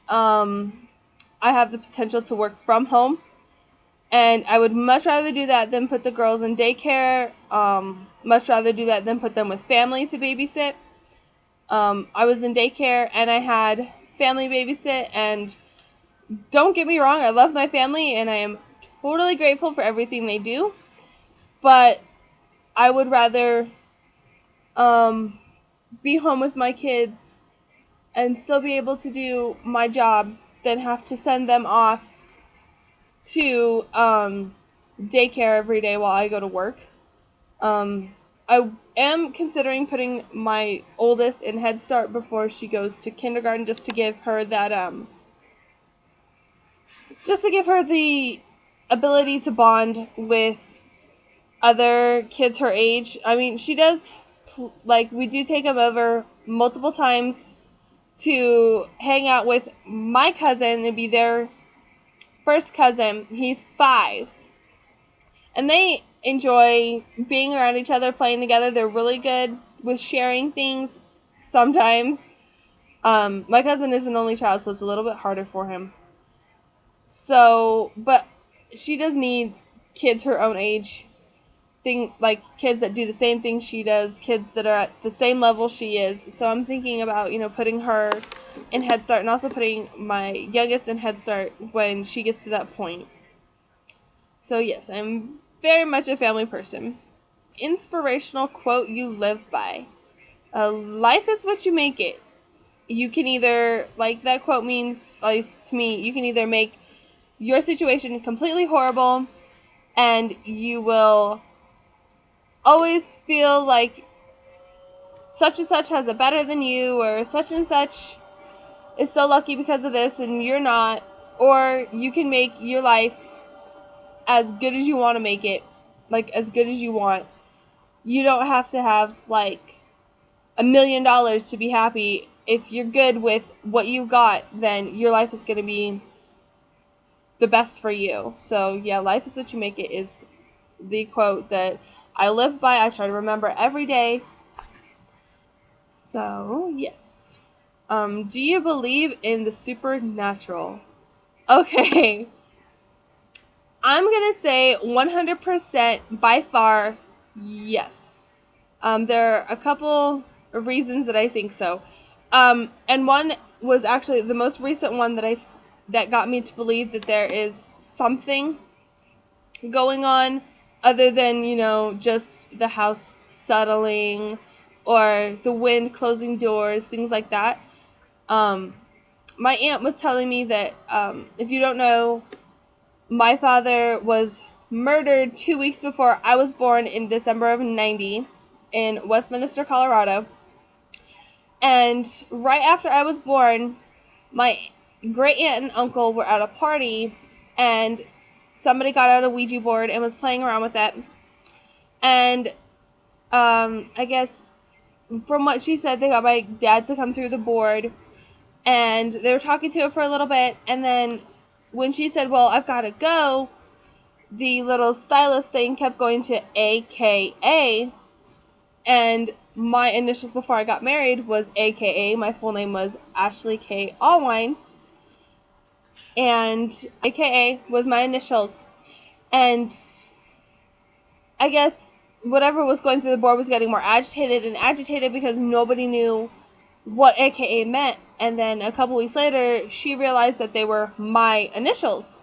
I have the potential to work from home, and I would much rather do that than put the girls in daycare. Much rather do that than put them with family to babysit. I was in daycare and I had family babysit, and don't get me wrong, I love my family and I am totally grateful for everything they do, but I would rather um, be home with my kids and still be able to do my job than have to send them off to daycare every day while I go to work. I am considering putting my oldest in Head Start before she goes to kindergarten, just to give her that just to give her the ability to bond with other kids her age. I mean, she does, like, we do take them over multiple times to hang out with my cousin and be their first cousin. He's 5. And they enjoy being around each other, playing together. They're really good with sharing things sometimes. My cousin is an only child, so it's a little bit harder for him. So, but she does need kids her own age, like kids that do the same thing she does, kids that are at the same level she is. So I'm thinking about, putting her in Head Start and also putting my youngest in Head Start when she gets to that point. So yes, I'm very much a family person. Inspirational quote you live by. Life is what you make it. You can either, like that quote means, at least to me, you can either make your situation completely horrible and you will always feel like such and such has it better than you, or such and such is so lucky because of this and you're not. Or you can make your life as good as you want to make it, like as good as you want. You don't have to have like $1,000,000 to be happy. If you're good with what you got, then your life is going to be the best for you. So yeah, life is what you make it is the quote that I live by. I try to remember every day. So yes. Do you believe in the supernatural? Okay. I'm gonna say 100% by far yes. There are a couple of reasons that I think so. And one was actually the most recent one that got me to believe that there is something going on other than, just the house settling or the wind closing doors, things like that. My aunt was telling me that, if you don't know, my father was murdered 2 weeks before I was born in December of '90 in Westminster, Colorado. And right after I was born, my great aunt and uncle were at a party, and somebody got out a Ouija board and was playing around with it. And I guess from what she said, they got my dad to come through the board, and they were talking to him for a little bit. And then when she said, "Well, I've got to go," the little stylus thing kept going to AKA, and my initials before I got married was AKA. My full name was Ashley K. Allwine, and AKA was my initials. And I guess whatever was going through the board was getting more agitated and agitated because nobody knew what AKA meant. And then a couple weeks later, she realized that they were my initials.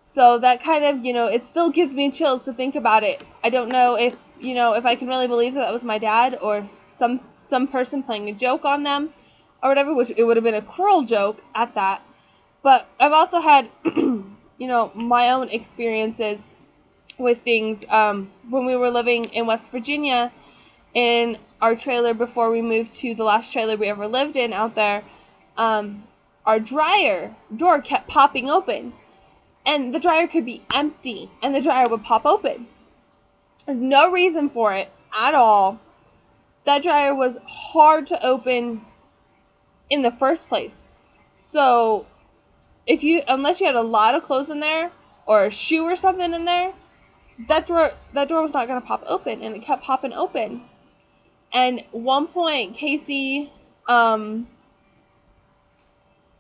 So that kind of, it still gives me chills to think about it. I don't know if I can really believe that was my dad or some person playing a joke on them or whatever, which it would have been a cruel joke at that. But I've also had, my own experiences with things. When we were living in West Virginia in our trailer before we moved to the last trailer we ever lived in out there, our dryer door kept popping open. And the dryer could be empty, and the dryer would pop open. There's no reason for it at all. That dryer was hard to open in the first place. So, unless you had a lot of clothes in there, or a shoe or something in there, that door was not going to pop open, and it kept popping open. And one point, Casey,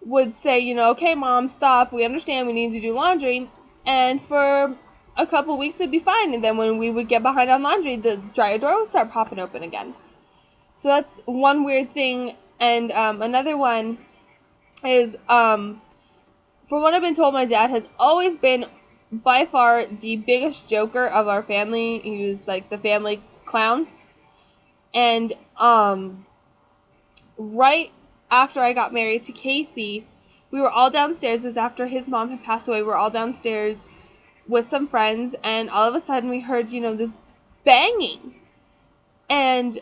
would say, okay, mom, stop. We understand we need to do laundry. And for a couple weeks, it'd be fine. And then when we would get behind on laundry, the dryer door would start popping open again. So that's one weird thing. And another one is, from what I've been told, my dad has always been by far the biggest joker of our family. He was like the family clown. And right after I got married to Casey, we were all downstairs. It was after his mom had passed away. We were all downstairs with some friends, and all of a sudden we heard, this banging. And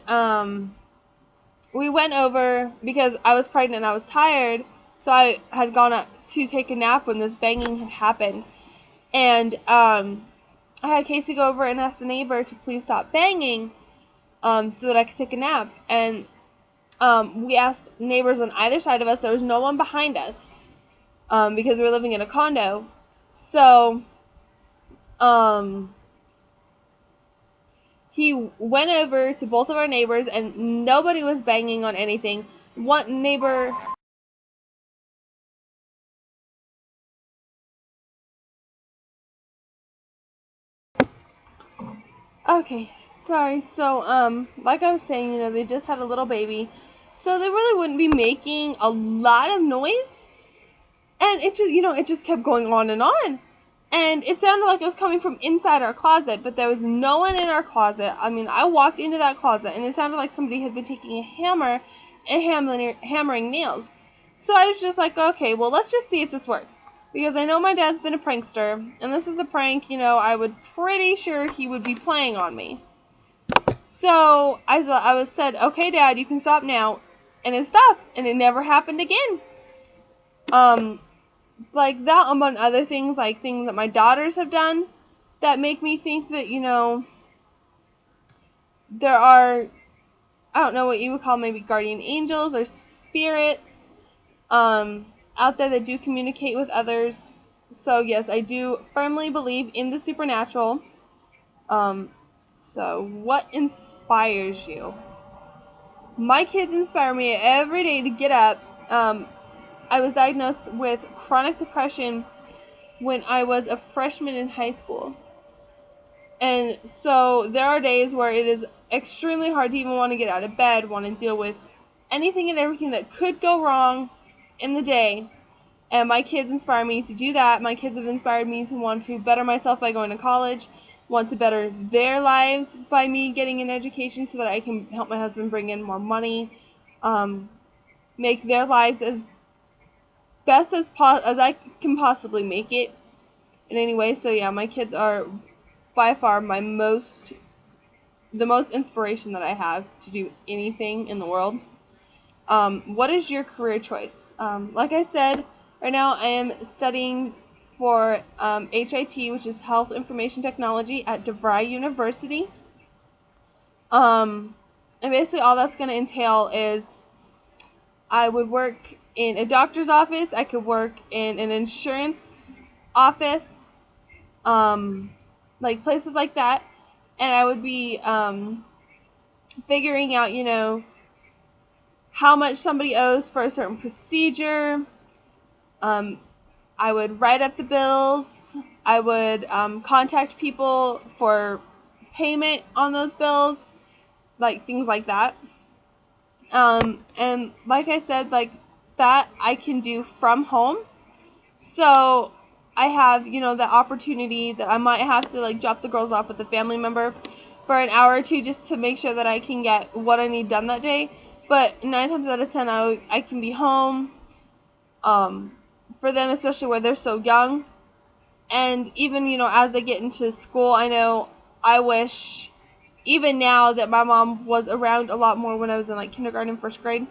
we went over because I was pregnant and I was tired, so I had gone up to take a nap when this banging had happened. And I had Casey go over and ask the neighbor to please stop banging, so that I could take a nap. And we asked neighbors on either side of us. There was no one behind us, because we were living in a condo. So he went over to both of our neighbors, and nobody was banging on anything. One neighbor... Okay, sorry. So, like I was saying, they just had a little baby. So they really wouldn't be making a lot of noise. And it just kept going on and on. And it sounded like it was coming from inside our closet, but there was no one in our closet. I mean, I walked into that closet, and it sounded like somebody had been taking a hammer and hammering nails. So I was just like, okay, well, let's just see if this works. Because I know my dad's been a prankster, and this is a prank, I would pretty sure he would be playing on me. So I said, okay, Dad, you can stop now. And it stopped, and it never happened again. Like that, among other things, like things that my daughters have done that make me think that, there are, I don't know what you would call, maybe guardian angels or spirits out there that do communicate with others. So yes, I do firmly believe in the supernatural. So what inspires you? My kids inspire me every day to get up. I was diagnosed with chronic depression when I was a freshman in high school. And so there are days where it is extremely hard to even want to get out of bed, want to deal with anything and everything that could go wrong in the day. And my kids inspire me to do that. My kids have inspired me to want to better myself by going to college, want to better their lives by me getting an education so that I can help my husband bring in more money, make their lives as best as I can possibly make it in any way. So yeah, my kids are by far the most inspiration that I have to do anything in the world. What is your career choice? Like I said, right now I am studying for HIT, which is Health Information Technology at DeVry University. And basically all that's going to entail is I would work in a doctor's office. I could work in an insurance office, like places like that. And I would be figuring out, how much somebody owes for a certain procedure. I would write up the bills. I would contact people for payment on those bills, like things like that. And like I said, like that I can do from home. So I have, the opportunity that I might have to like drop the girls off with a family member for an hour or two just to make sure that I can get what I need done that day. But 9 times out of 10, I can be home for them, especially where they're so young. And even, as they get into school, I know I wish even now that my mom was around a lot more when I was in like kindergarten, first grade,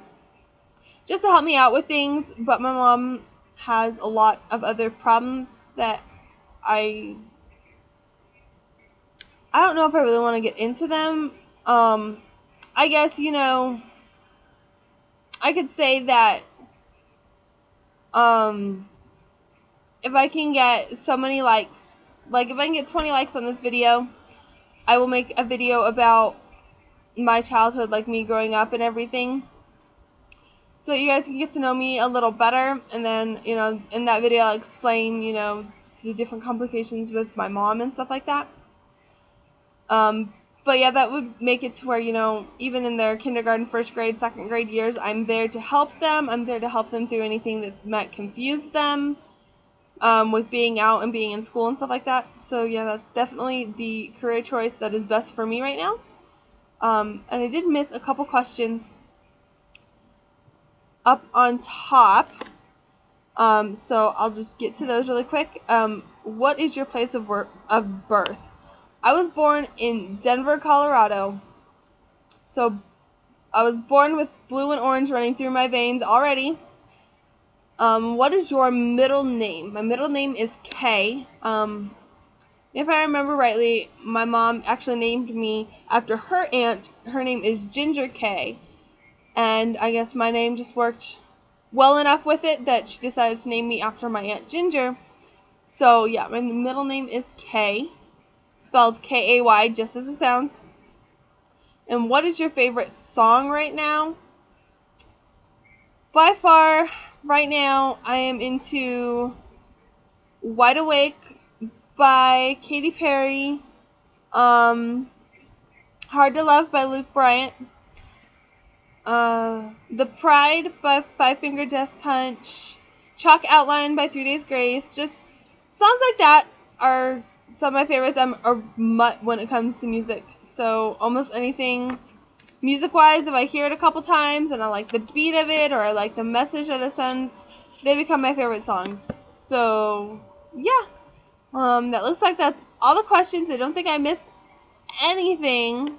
just to help me out with things. But my mom has a lot of other problems that I don't know if I really want to get into them. I guess, I could say that if I can get so many likes, like if I can get 20 likes on this video, I will make a video about my childhood, like me growing up and everything. so that you guys can get to know me a little better. And then, you know, in that video I'll explain, you know, the different complications with my mom and stuff like that. But yeah, that would make it to where, you know, even in their kindergarten, first grade, second grade years, I'm there to help them. I'm there to help them through anything that might confuse them with being out and being in school and stuff like that. So yeah, that's definitely the career choice that is best for me right now. And I did miss a couple questions up on top. So I'll just get to those really quick. What is your place of birth? I was born in Denver, Colorado. So I was born with blue and orange running through my veins already. What is your middle name? My middle name is Kay. If I remember rightly, my mom actually named me after her aunt. Her name is Ginger Kay. And I guess my name just worked well enough with it that she decided to name me after my Aunt Ginger. So yeah, my middle name is Kay. Spelled K-A-Y, just as it sounds. And what is your favorite song right now? By far, right now, I am into Wide Awake by Katy Perry. Hard to Love by Luke Bryant. The Pride by Five Finger Death Punch. Chalk Outline by 3 Days Grace. Just songs like that are some of my favorites. I'm a mutt when it comes to music. So almost anything music-wise, if I hear it a couple times and I like the beat of it or I like the message that it sends, they become my favorite songs. So yeah, that looks like that's all the questions. I don't think I missed anything.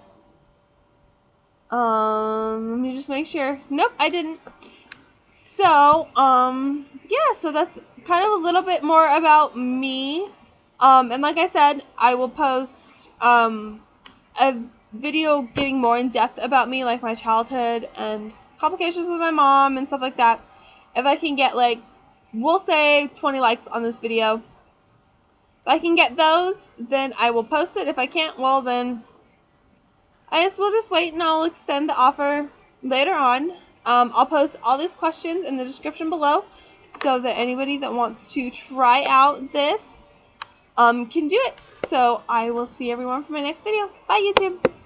Let me just make sure. Nope, I didn't. So, yeah, so that's kind of a little bit more about me. And like I said, I will post, a video getting more in depth about me, like my childhood and complications with my mom and stuff like that. If I can get, like, we'll say 20 likes on this video. If I can get those, then I will post it. If I can't, well, then I guess we'll just wait and I'll extend the offer later on. I'll post all these questions in the description below so that anybody that wants to try out this can do it. So I will see everyone for my next video. Bye, YouTube.